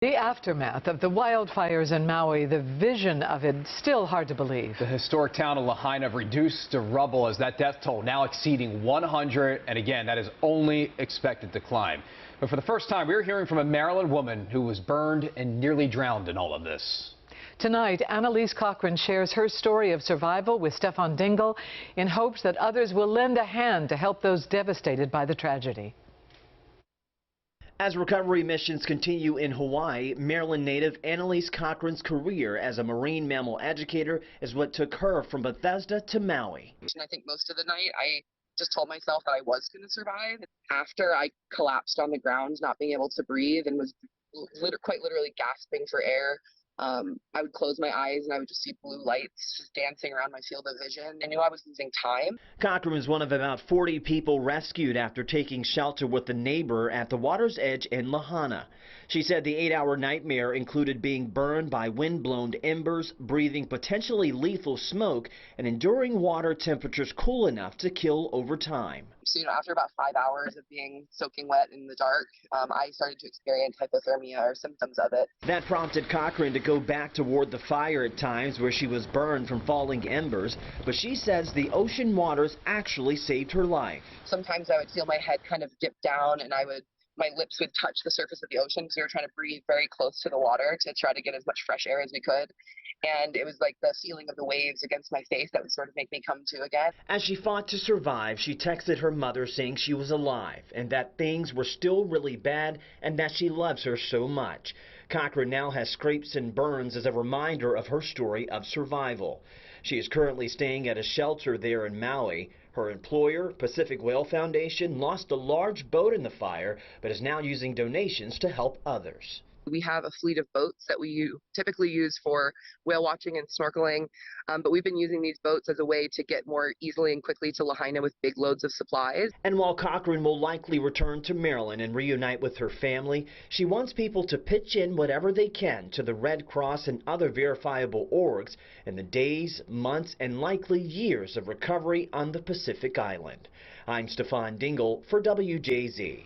The aftermath of the wildfires in Maui, the vision of it still hard to believe. The historic town of Lahaina reduced to rubble as that death toll now exceeding 100, and again, that is only expected to climb. But for the first time, we're hearing from a Maryland woman who was burned and nearly drowned in all of this. Tonight, Annalise Cochran shares her story of survival with Stefan Dingle in hopes that others will lend a hand to help those devastated by the tragedy. As recovery missions continue in Hawaii, Maryland native Annalise Cochran's career as a marine mammal educator is what took her from Bethesda to Maui. And I think most of the night I just told myself that I was going to survive. After I collapsed on the ground, not being able to breathe and was quite literally gasping for air, I would close my eyes and I would just see blue lights just dancing around my field of vision. I knew I was losing time. Cochran was one of about 40 people rescued after taking shelter with a neighbor at the water's edge in Lahaina. She said the 8-hour nightmare included being burned by wind-blown embers, breathing potentially lethal smoke, and enduring water temperatures cool enough to kill over time. So, after about 5 hours of being soaking wet in the dark, I started to experience hypothermia or symptoms of it. That prompted Cochran to go back toward the fire at times where she was burned from falling embers, but she says the ocean waters actually saved her life. Sometimes I would feel my head kind of dip down and my lips would touch the surface of the ocean because we were trying to breathe very close to the water to try to get as much fresh air as we could. And it was like the feeling of the waves against my face that would sort of make me come to again. As she fought to survive, she texted her mother saying she was alive and that things were still really bad and that she loves her so much. Cochran now has scrapes and burns as a reminder of her story of survival. She is currently staying at a shelter there in Maui. Her employer, Pacific Whale Foundation, lost a large boat in the fire, but is now using donations to help others. We have a fleet of boats that we typically use for whale watching and snorkeling, but we've been using these boats as a way to get more easily and quickly to Lahaina with big loads of supplies. And while Cochran will likely return to Maryland and reunite with her family, she wants people to pitch in whatever they can to the Red Cross and other verifiable orgs in the days, months, and likely years of recovery on the Pacific Island. I'm Stefan Dingle for WJZ.